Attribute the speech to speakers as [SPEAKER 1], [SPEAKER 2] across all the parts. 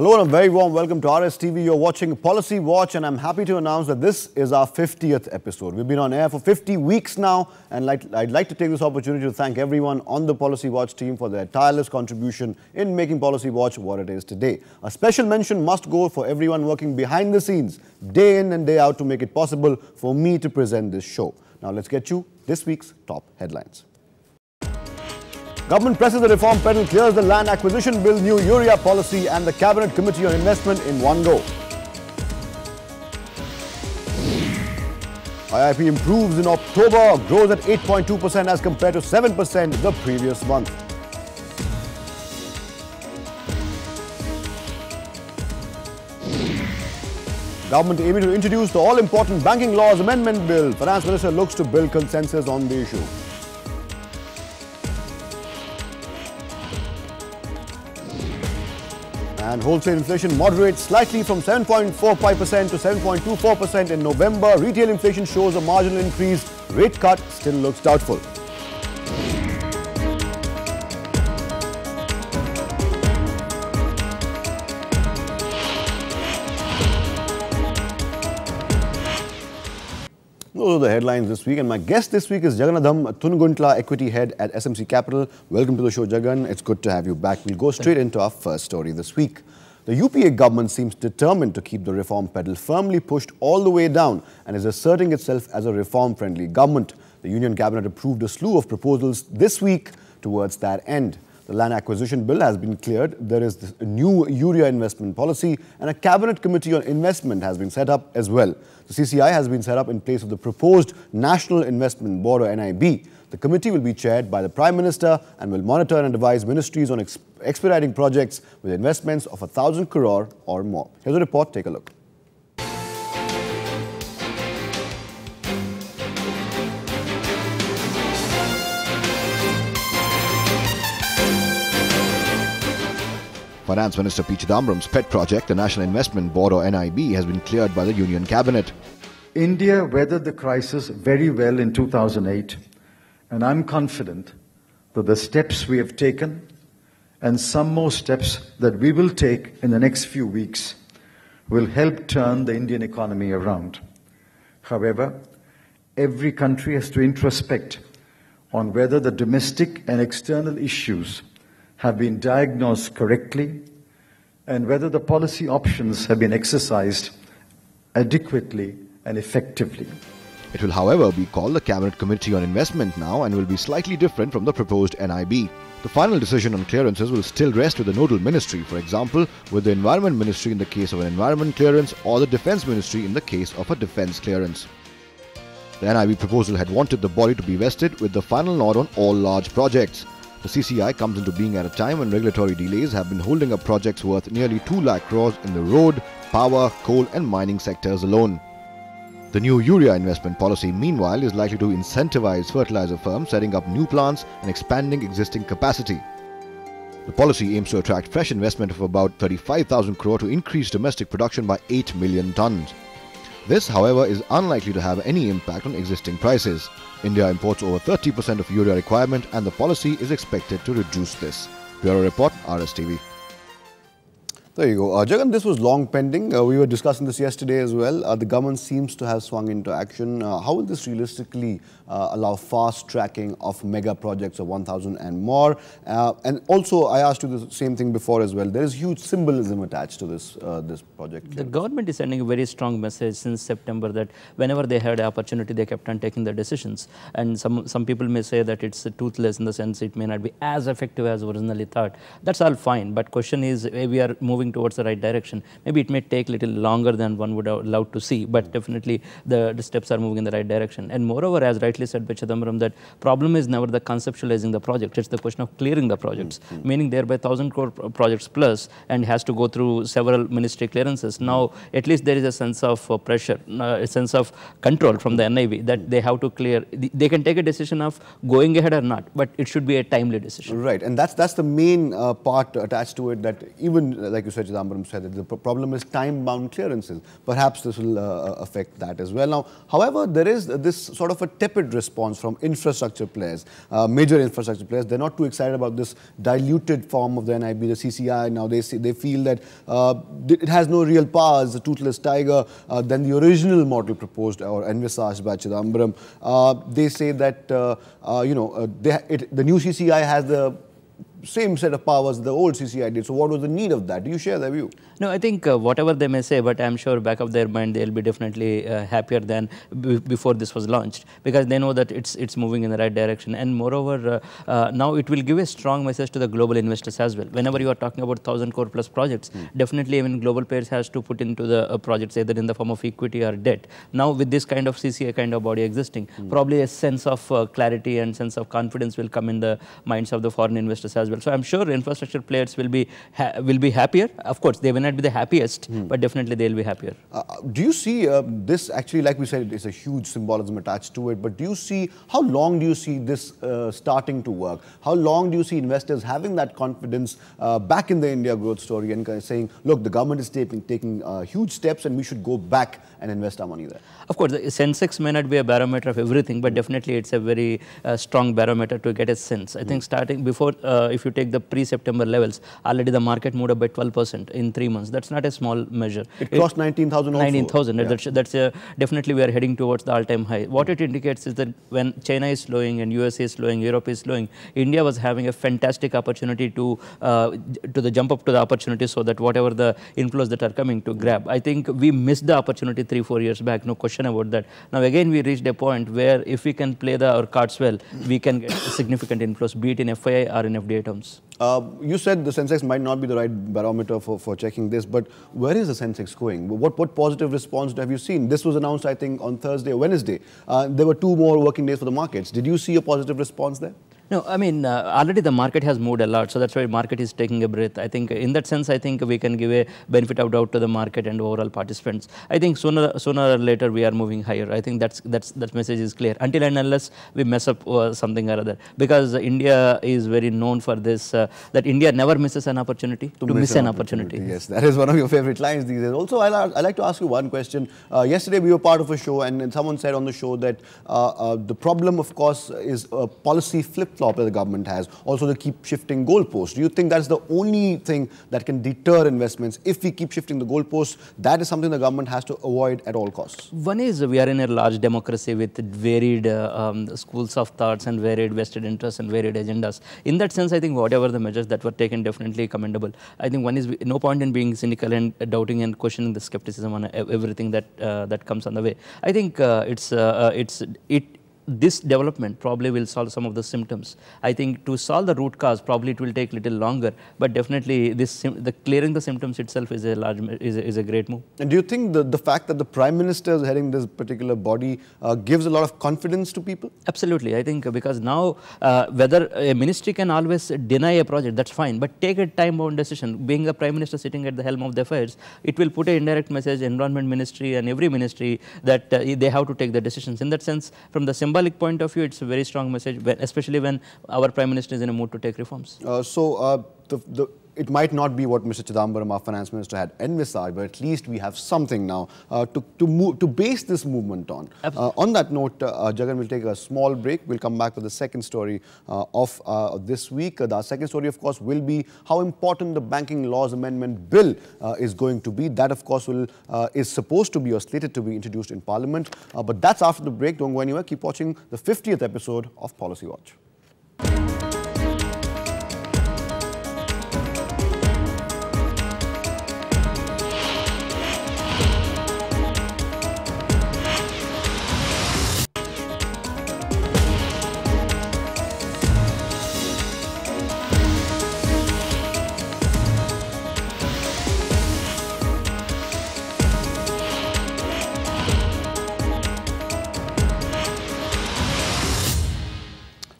[SPEAKER 1] Hello and a very warm welcome to RSTV. You're watching Policy Watch and I'm happy to announce that this is our 50th episode. We've been on air for 50 weeks now and I'd like to take this opportunity to thank everyone on the Policy Watch team for their tireless contribution in making Policy Watch what it is today. A special mention must go for everyone working behind the scenes, day in and day out to make it possible for me to present this show. Now let's get you this week's top headlines. Government presses the reform pedal, clears the land acquisition bill, new urea policy and the Cabinet Committee on Investment in one go. IIP improves in October, grows at 8.2% as compared to 7% the previous month. Government aiming to introduce the all-important Banking Laws Amendment Bill. Finance Minister looks to build consensus on the issue. And wholesale inflation moderates slightly from 7.45% to 7.24% in November. Retail inflation shows a marginal increase. Rate cut still looks doubtful. Those are the headlines this week, and my guest this week is Jagannadham, Thunuguntla equity head at SMC Capital. Welcome to the show, Jagan. It's good to have you back. We'll go straight into our first story this week. The UPA government seems determined to keep the reform pedal firmly pushed all the way down and is asserting itself as a reform-friendly government. The Union Cabinet approved a slew of proposals this week towards that end. The land acquisition bill has been cleared. There is a new urea investment policy and a Cabinet Committee on Investment has been set up as well. The CCI has been set up in place of the proposed National Investment Board or NIB. The committee will be chaired by the Prime Minister and will monitor and advise ministries on expediting projects with investments of 1,000 crore or more. Here's a report. Take a look.
[SPEAKER 2] Finance Minister P. Chidambaram's pet project, the National Investment Board or NIB, has been cleared by the Union Cabinet.
[SPEAKER 3] India weathered the crisis very well in 2008, and I'm confident that the steps we have taken and some more steps that we will take in the next few weeks will help turn the Indian economy around. However, every country has to introspect on whether the domestic and external issues have been diagnosed correctly and whether the policy options have been exercised adequately and effectively.
[SPEAKER 2] It will, however, be called the Cabinet Committee on Investment now and will be slightly different from the proposed NIB. The final decision on clearances will still rest with the nodal ministry, for example, with the Environment Ministry in the case of an environment clearance or the Defence Ministry in the case of a defence clearance. The NIB proposal had wanted the body to be vested with the final nod on all large projects. The CCI comes into being at a time when regulatory delays have been holding up projects worth nearly 2 lakh crores in the road, power, coal and mining sectors alone. The new urea investment policy, meanwhile, is likely to incentivize fertilizer firms setting up new plants and expanding existing capacity. The policy aims to attract fresh investment of about 35,000 crore to increase domestic production by 8 million tons. This, however, is unlikely to have any impact on existing prices. India imports over 30% of urea requirement and the policy is expected to reduce this. Bureau Report, RSTV.
[SPEAKER 1] There you go. Jagan, this was long pending. We were discussing this yesterday as well. The government seems to have swung into action. How will this realistically allow fast tracking of mega projects of 1,000 and more? And also, I asked you the same thing before as well. There is huge symbolism attached to this this project.
[SPEAKER 4] The government is sending a very strong message since September that whenever they had an opportunity, they kept on taking the decisions. And some people may say that it's toothless in the sense it may not be as effective as originally thought. That's all fine. But question is, we are moving towards the right direction. Maybe it may take a little longer than one would have loved to see, but definitely the steps are moving in the right direction. And moreover, as rightly said by Chidambaram, that problem is never the conceptualizing the project, it's the question of clearing the projects, meaning thereby 1,000 crore projects plus and has to go through several ministry clearances. Now, at least there is a sense of pressure, a sense of control from the NIB that they have to clear. They can take a decision of going ahead or not, but it should be a timely decision.
[SPEAKER 1] Right, and that's the main part attached to it, that even, like you Mr. Chidambaram said that the problem is time-bound clearances. Perhaps this will affect that as well. Now, however, there is this sort of a tepid response from infrastructure players, major infrastructure players. They're not too excited about this diluted form of the NIB, the CCI. Now, they feel that it has no real powers, a toothless tiger, than the original model proposed or envisaged by Chidambaram. They say that, the new CCI has the same set of powers the old CCI did. So what was the need of that? Do you share their view?
[SPEAKER 4] No, I think whatever they may say, but I'm sure back of their mind they'll be definitely happier than before this was launched, because they know that it's moving in the right direction. And moreover, now it will give a strong message to the global investors as well. Whenever you are talking about 1,000 crore plus projects, definitely even global players has to put into the projects either in the form of equity or debt. Now with this kind of CCI kind of body existing, probably a sense of clarity and sense of confidence will come in the minds of the foreign investors as well. So I'm sure infrastructure players will be happier. Of course, they will not be the happiest, but definitely they'll be happier.
[SPEAKER 1] Do you see this actually, like we said, it's a huge symbolism attached to it, but do you see, how long do you see this starting to work? How long do you see investors having that confidence back in the India growth story and kind of saying, look, the government is taking huge steps and we should go back and invest our money there?
[SPEAKER 4] Of course, the Sensex may not be a barometer of everything, but definitely it's a very strong barometer to get a sense. I think starting before, if you take the pre-September levels, already the market moved up by 12% in 3 months. That's not a small measure.
[SPEAKER 1] It crossed 19,000 also.
[SPEAKER 4] 19,000. Yeah. That's definitely we are heading towards the all-time high. What it indicates is that when China is slowing and USA is slowing, Europe is slowing, India was having a fantastic opportunity to jump up to the opportunity, so that whatever the inflows that are coming to grab. I think we missed the opportunity 3-4 years back, no question about that. Now again we reached a point where if we can play our cards well, we can get significant inflows, be it in FII or in FDI terms.
[SPEAKER 1] You said the Sensex might not be the right barometer for checking this, but where is the Sensex going? What positive response have you seen? This was announced, I think, on Thursday or Wednesday. There were 2 more working days for the markets. Did you see a positive response there?
[SPEAKER 4] No, I mean, already the market has moved a lot, so that's why market is taking a breath. I think in that sense, I think we can give a benefit of doubt to the market and overall participants. I think sooner or later we are moving higher. I think that message is clear. Until and unless we mess up something or other, because India is very known for this, that India never misses an opportunity to miss an opportunity.
[SPEAKER 1] Yes, that is one of your favorite lines these days. Also, I'd like to ask you one question. Yesterday we were part of a show, and someone said on the show that the problem, of course, is a policy flip-flop that the government has. Also, they keep shifting goalposts. Do you think that's the only thing that can deter investments? If we keep shifting the goalposts, that is something the government has to avoid at all costs.
[SPEAKER 4] One is we are in a large democracy with varied schools of thoughts and varied vested interests and varied agendas. In that sense, I think whatever the measures that were taken, definitely commendable. I think one is no point in being cynical and doubting and questioning the skepticism on everything that comes on the way. I think this development probably will solve some of the symptoms. I think to solve the root cause, probably it will take a little longer, but definitely the clearing the symptoms itself is a great move.
[SPEAKER 1] And do you think the fact that the Prime Minister is heading this particular body gives a lot of confidence to people?
[SPEAKER 4] Absolutely. I think because now whether a ministry can always deny a project, that's fine, but take a time-bound decision. Being a Prime Minister sitting at the helm of the affairs, it will put an indirect message, Environment Ministry and every ministry, that they have to take the decisions. In that sense, from the symbolic point of view, it's a very strong message, especially when our Prime Minister is in a mood to take reforms.
[SPEAKER 1] It might not be what Mr. Chidambaram, our finance minister, had envisaged, but at least we have something now to base this movement on. On that note, Jagan will take a small break. We'll come back with the second story of this week. The second story, of course, will be how important the Banking Laws Amendment Bill is going to be. That, of course, is supposed to be or slated to be introduced in Parliament. But that's after the break. Don't go anywhere. Keep watching the 50th episode of Policy Watch.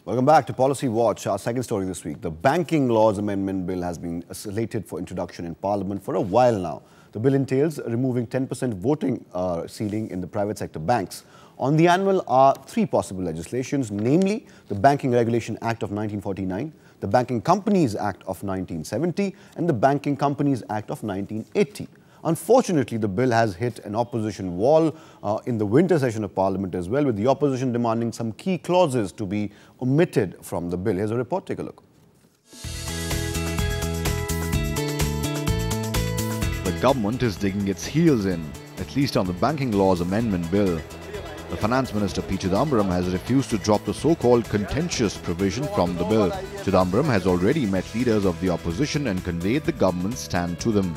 [SPEAKER 1] Welcome back to Policy Watch, our second story this week. The Banking Laws Amendment Bill has been slated for introduction in Parliament for a while now. The bill entails removing 10% voting ceiling in the private sector banks. On the anvil are 3 possible legislations, namely the Banking Regulation Act of 1949, the Banking Companies Act of 1970 and the Banking Companies Act of 1980. Unfortunately, the bill has hit an opposition wall in the winter session of Parliament as well, with the opposition demanding some key clauses to be omitted from the bill. Here's a report. Take a look.
[SPEAKER 2] The government is digging its heels in, at least on the Banking Laws Amendment Bill. The Finance Minister P. Chidambaram has refused to drop the so-called contentious provision from the bill. Chidambaram has already met leaders of the opposition and conveyed the government's stand to them.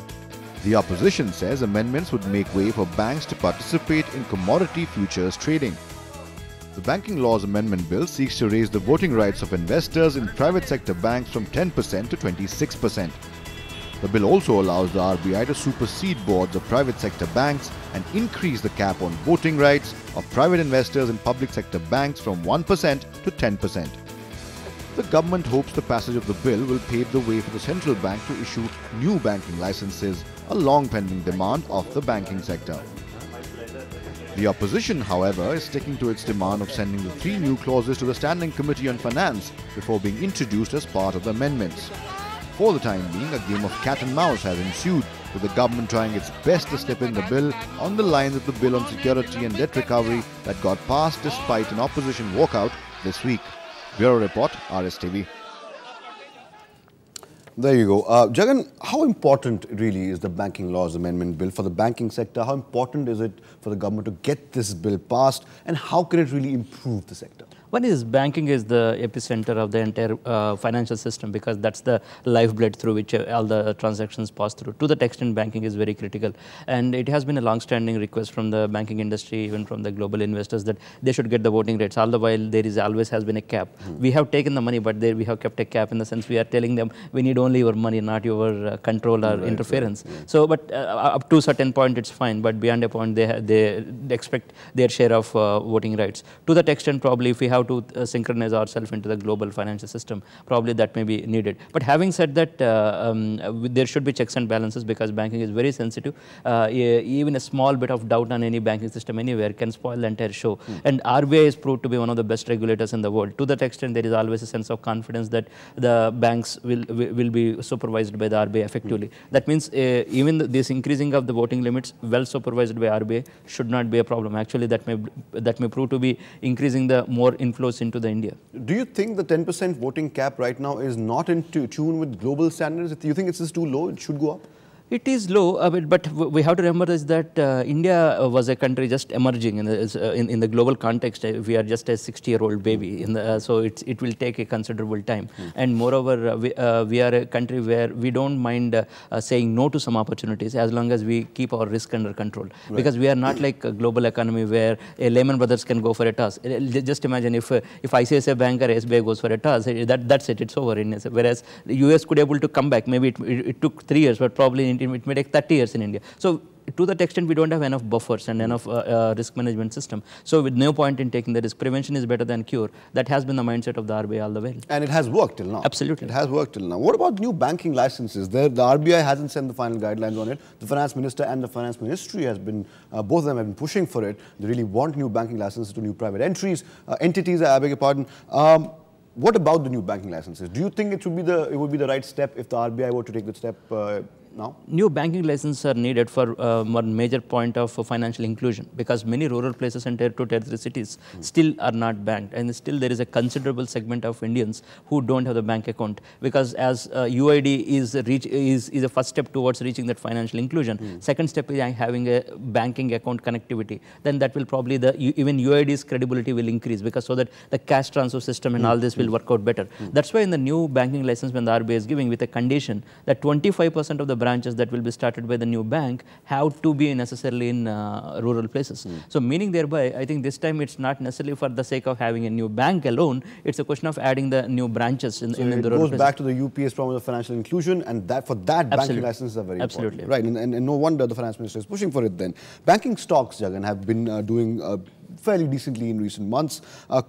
[SPEAKER 2] The opposition says amendments would make way for banks to participate in commodity futures trading. The Banking Laws Amendment Bill seeks to raise the voting rights of investors in private sector banks from 10% to 26%. The bill also allows the RBI to supersede boards of private sector banks and increase the cap on voting rights of private investors in public sector banks from 1% to 10%. The government hopes the passage of the bill will pave the way for the central bank to issue new banking licenses, a long-pending demand of the banking sector. The opposition, however, is sticking to its demand of sending the 3 new clauses to the Standing Committee on Finance before being introduced as part of the amendments. For the time being, a game of cat and mouse has ensued, with the government trying its best to step in the bill on the lines of the bill on security and debt recovery that got passed despite an opposition walkout this week. Bureau Report, RSTV.
[SPEAKER 1] There you go. Jagan, how important really is the Banking Laws Amendment Bill for the banking sector? How important is it for the government to get this bill passed, and how can it really improve the sector?
[SPEAKER 4] One is banking is the epicenter of the entire financial system, because that's the lifeblood through which all the transactions pass through. To that extent, banking is very critical. And it has been a long-standing request from the banking industry, even from the global investors, that they should get the voting rights. All the while, there is always has been a cap. We have taken the money, but there we have kept a cap, in the sense we are telling them we need only your money, not your control or interference. So, but up to a certain point, it's fine. But beyond a point, they expect their share of voting rights. To that extent, probably if we have to synchronize ourselves into the global financial system, probably that may be needed. But having said that, there should be checks and balances, because banking is very sensitive. Even a small bit of doubt on any banking system anywhere can spoil the entire show. And RBI is proved to be one of the best regulators in the world. To that extent, there is always a sense of confidence that the banks will be supervised by the RBI effectively. That means even this increasing of the voting limits, well supervised by RBI, should not be a problem. Actually, that may prove to be increasing the more inflows into the India.
[SPEAKER 1] Do you think the 10% voting cap right now is not in tune with global standards? Do you think it's too low? It should go up?
[SPEAKER 4] It is low, but we have to remember is that India was a country just emerging in the global context. We are just a 60-year-old baby, so it will take a considerable time. And moreover, we are a country where we don't mind saying no to some opportunities, as long as we keep our risk under control. Right. Because we are not like a global economy where a Lehman Brothers can go for a toss. Just imagine if ICICI Bank or SBI goes for a toss, that's it, it's over. Whereas the US could able to come back. Maybe it took 3 years, but probably it may take 30 years in India. So to that extent, we don't have enough buffers and enough risk management system. So with no point in taking the risk. Prevention is better than cure. That has been the mindset of the RBI all the way.
[SPEAKER 1] And it has worked till now.
[SPEAKER 4] Absolutely.
[SPEAKER 1] It has worked till now. What about new banking licenses? The RBI hasn't sent the final guidelines on it. The Finance Minister and the Finance Ministry has been, both of them have been pushing for it. They really want new banking licenses to new private entities, I beg your pardon. What about the new banking licenses? Do you think it would be the right step if the RBI were to take the step now?
[SPEAKER 4] New banking licenses are needed for one major point of financial inclusion, because many rural places and tier 2, tier 3 cities still are not banked, and still there is a considerable segment of Indians who don't have the bank account, because as UID is a first step towards reaching that financial inclusion. Second step is having a banking account connectivity. Then that will probably even UID's credibility will increase, because so that the cash transfer system and all this will work out better. That's why in the new banking license, when the RBI is giving with a condition that 25% of the branches that will be started by the new bank have to be necessarily in rural places. So meaning thereby, I think this time it's not necessarily for the sake of having a new bank alone, it's a question of adding the new branches in the rural places.
[SPEAKER 1] It goes back to the UPA's problem of financial inclusion, and that for that banking licenses are very important. Right, and no wonder the Finance Minister is pushing for it then. Banking stocks, Jagan, have been doing fairly decently in recent months.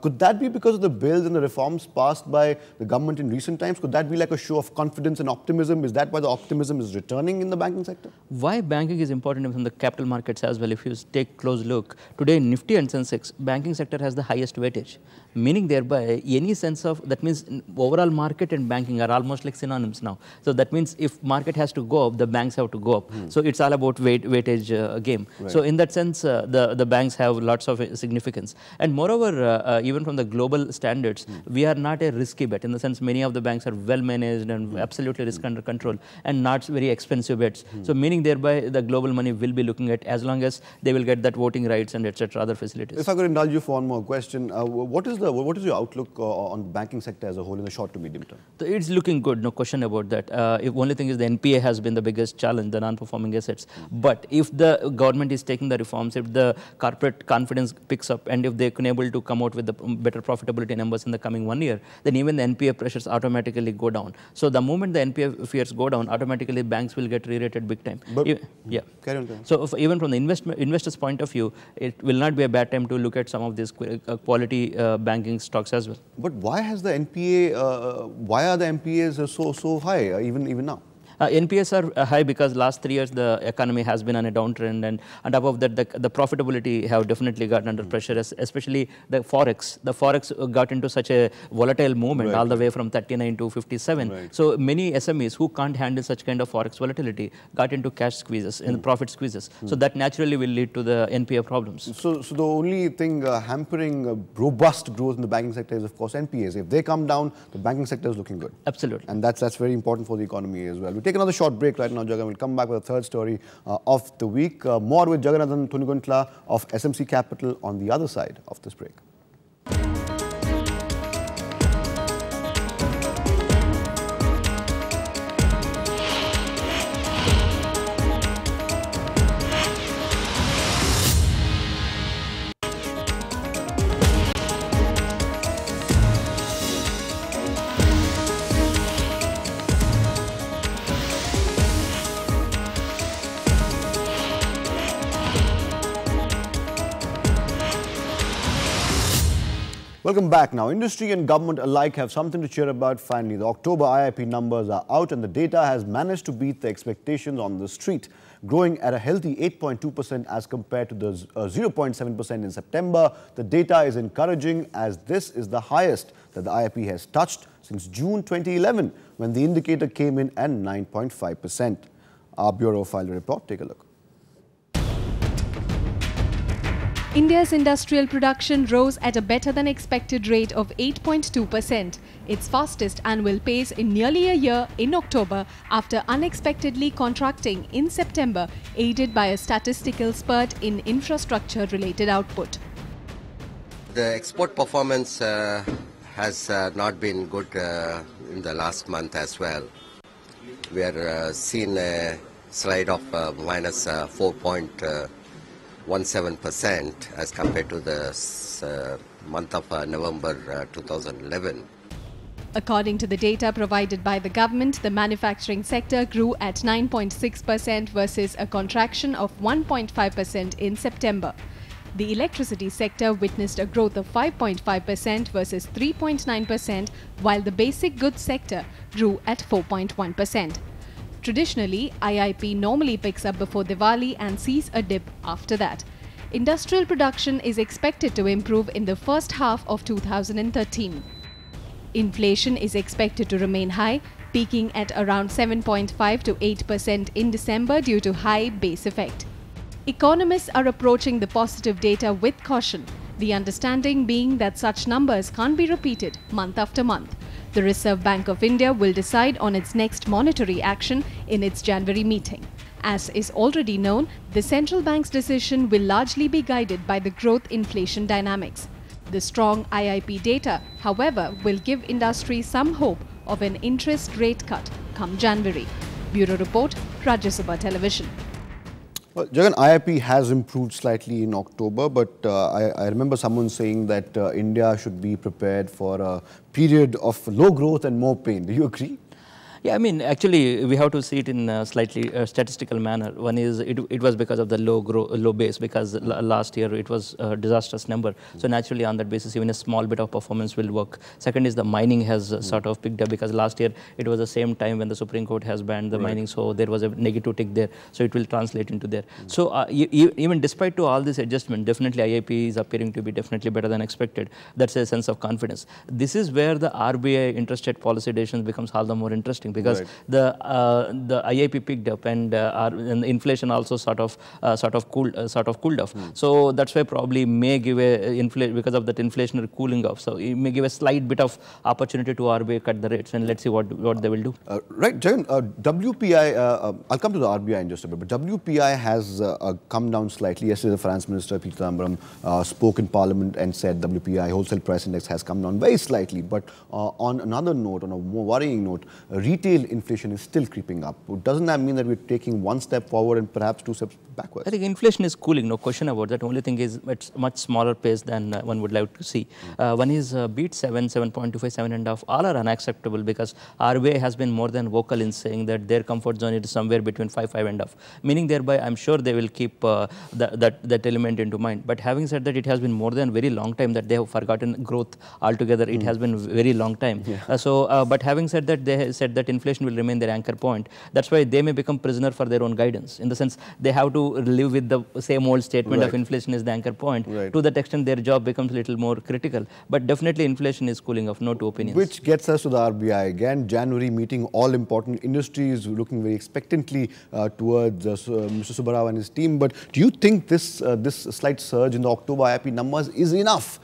[SPEAKER 1] Could that be because of the bills and the reforms passed by the government in recent times? Could that be like a show of confidence and optimism? Is that why the optimism is returning in the banking sector?
[SPEAKER 4] Why banking is important in the capital markets as well? If you take a close look, today Nifty and Sensex, banking sector has the highest weightage, meaning thereby any sense of, that means overall market and banking are almost like synonyms now. So that means if market has to go up, the banks have to go up. So it's all about weightage game.
[SPEAKER 1] Right.
[SPEAKER 4] So in that sense, the banks have lots of significance. And moreover, even from the global standards, we are not a risky bet, in the sense many of the banks are well managed and absolutely risk under control and not very expensive bets. So meaning thereby the global money will be looking at, as long as they will get that voting rights and etc. other facilities.
[SPEAKER 1] If I could indulge you for one more question, what is your outlook on the banking sector as a whole in the short to medium term?
[SPEAKER 4] It's looking good, no question about that. If only thing is the NPA has been the biggest challenge, the non-performing assets. But if the government is taking the reforms, if the corporate confidence picks up, and if they can able to come out with the better profitability numbers in the coming 1 year, then even the NPA pressures automatically go down. So the moment the NPA fears go down, automatically banks will get re-rated big time.
[SPEAKER 1] But,
[SPEAKER 4] yeah.
[SPEAKER 1] Carry on.
[SPEAKER 4] So even from the investors' point of view, it will not be a bad time to look at some of these quality banking stocks as well.
[SPEAKER 1] But why has the NPA? Why are the NPAs so high even now?
[SPEAKER 4] NPS are high because last 3 years the economy has been on a downtrend, and on top of that the profitability have definitely got under pressure, especially the forex. The forex got into such a volatile movement all the way from 39 to 57.
[SPEAKER 1] Right.
[SPEAKER 4] So many SMEs who can't handle such kind of forex volatility got into cash squeezes and profit squeezes. So that naturally will lead to the NPA problems.
[SPEAKER 1] So the only thing hampering robust growth in the banking sector is, of course, NPAs. If they come down, the banking sector is looking good.
[SPEAKER 4] Absolutely.
[SPEAKER 1] And that's very important for the economy as well. We'll take another short break right now, Jagan. We'll come back with a third story of the week. More with Jagannadham Thunuguntla of SMC Capital on the other side of this break. Welcome back now. Industry and government alike have something to cheer about finally. The October IIP numbers are out and the data has managed to beat the expectations on the street, growing at a healthy 8.2% as compared to the 0.7% in September. The data is encouraging as this is the highest that the IIP has touched since June 2011, when the indicator came in at 9.5%. Our Bureau filed a report. Take a look.
[SPEAKER 5] India's industrial production rose at a better-than-expected rate of 8.2%, its fastest annual pace in nearly a year in October after unexpectedly contracting in September, aided by a statistical spurt in infrastructure-related output.
[SPEAKER 6] The export performance has not been good in the last month as well. We are seeing a slide of minus 4.17% as compared to the month of November 2011.
[SPEAKER 5] According to the data provided by the government, the manufacturing sector grew at 9.6% versus a contraction of 1.5% in September. The electricity sector witnessed a growth of 5.5% versus 3.9%, while the basic goods sector grew at 4.1%. Traditionally, IIP normally picks up before Diwali and sees a dip after that. Industrial production is expected to improve in the first half of 2013. Inflation is expected to remain high, peaking at around 7.5 to 8% in December due to high base effect. Economists are approaching the positive data with caution, the understanding being that such numbers can't be repeated month after month. The Reserve Bank of India will decide on its next monetary action in its January meeting. As is already known, the central bank's decision will largely be guided by the growth inflation dynamics. The strong IIP data, however, will give industry some hope of an interest rate cut come January. Bureau Report, Rajya Sabha Television.
[SPEAKER 1] Well, Jagan, IIP has improved slightly in October, but I remember someone saying that India should be prepared for a period of low growth and more pain. Do you agree?
[SPEAKER 4] Yeah, I mean, actually, we have to see it in a slightly statistical manner. One is it was because of the low base, because last year it was a disastrous number. So naturally, on that basis, even a small bit of performance will work. Second is the mining has sort of picked up, because last year it was the same time when the Supreme Court has banned the mining, so there was a negative tick there. So it will translate into there. So even despite to all this adjustment, definitely IIP is appearing to be definitely better than expected. That's a sense of confidence. This is where the RBI interest rate policy decisions becomes all the more interesting, because the IIP picked up, and the inflation also sort of cooled off. So that's why probably may give a because of that inflationary cooling off. So it may give a slight bit of opportunity to RBI cut the rates, and let's see what they will do.
[SPEAKER 1] Right, Jagan, WPI. I'll come to the RBI in just a bit, but WPI has come down slightly. Yesterday, the Finance Minister Peter spoke in Parliament and said WPI wholesale price index has come down very slightly. But on another note, on a more worrying note, retail inflation is still creeping up. Doesn't that mean that we're taking one step forward and perhaps two steps backwards?
[SPEAKER 4] I think inflation is cooling, no question about that. The only thing is it's much smaller pace than one would like to see. One is beat 7.25, 7.5, all are unacceptable, because RBI has been more than vocal in saying that their comfort zone is somewhere between 5.5. Meaning thereby, I'm sure they will keep that element into mind. But having said that, it has been more than very long time that they have forgotten growth altogether. It has been very long time. But having said that, they said that inflation will remain their anchor point. That's why they may become prisoner for their own guidance. In the sense, they have to live with the same old statement of inflation is the anchor point. To that extent, their job becomes a little more critical. But definitely, inflation is cooling off, no two opinions.
[SPEAKER 1] Which gets us to the RBI again. January meeting, all important industries looking very expectantly towards Mr. Subbarao and his team. But do you think this slight surge in the October IIP numbers is enough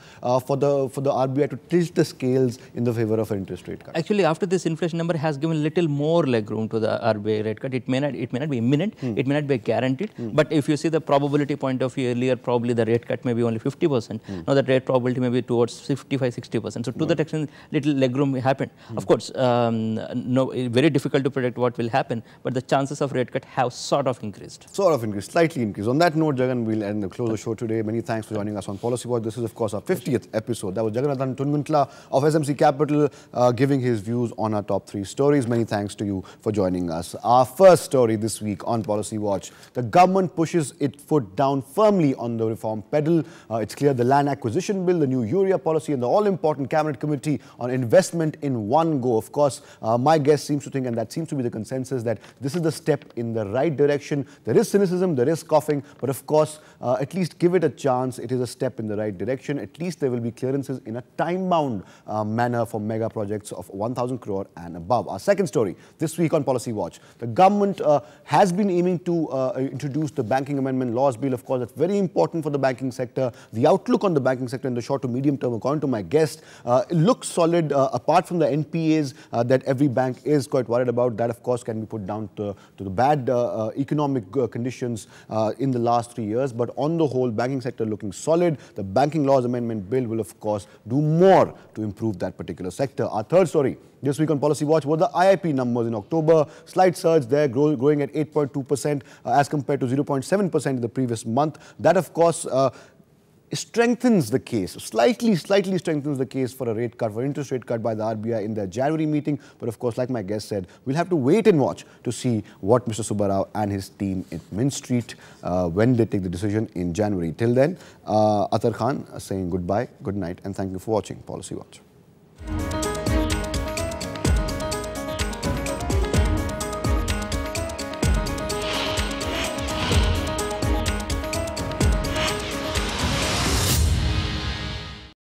[SPEAKER 1] for the RBI to tilt the scales in the favor of an interest rate cut?
[SPEAKER 4] Actually, after this inflation number has given little more leg room to the RBI rate cut. It may not be imminent. It may not be guaranteed. But if you see the probability point of view, earlier probably the rate cut may be only 50%. Now the rate probability may be towards 55-60%. So to that extent, little leg room happened. Of course, very difficult to predict what will happen. But the chances of rate cut have sort of increased.
[SPEAKER 1] Slightly increased. On that note, Jagan, we'll end the close the show today. Many thanks for joining us on Policy Watch. This is, of course, our 50th episode. That was Jagannadham Thunuguntla of SMC Capital giving his views on our top 3 stories. Many thanks to you for joining us. Our first story this week on Policy Watch: the government pushes its foot down firmly on the reform pedal. It's clear the land acquisition bill, the new urea policy, and the all-important cabinet committee on investment in one go. Of course, my guest seems to think, and that seems to be the consensus, that this is the step in the right direction. There is cynicism, there is scoffing, but of course, at least give it a chance. It is a step in the right direction. At least there will be clearances in a time-bound manner for mega projects of 1,000 crore and above. Our second story this week on Policy Watch: the government has been aiming to introduce the banking amendment laws bill. Of course, that's very important for the banking sector. The outlook on the banking sector in the short to medium term, according to my guest, looks solid, apart from the NPAs that every bank is quite worried about. That, of course, can be put down to the bad economic conditions in the last 3 years. But on the whole, banking sector looking solid. The banking laws amendment bill will, of course, do more to improve that particular sector. Our third story this week on Policy Watch were the IIP numbers in October. Slight surge there, growing at 8.2% as compared to 0.7% in the previous month. That, of course, strengthens the case, slightly strengthens the case for a rate cut, for interest rate cut by the RBI in their January meeting. But of course, like my guest said, we'll have to wait and watch to see what Mr. Subbarao and his team in Mint Street, when they take the decision in January. Till then, Athar Khan saying goodbye, good night, and thank you for watching Policy Watch.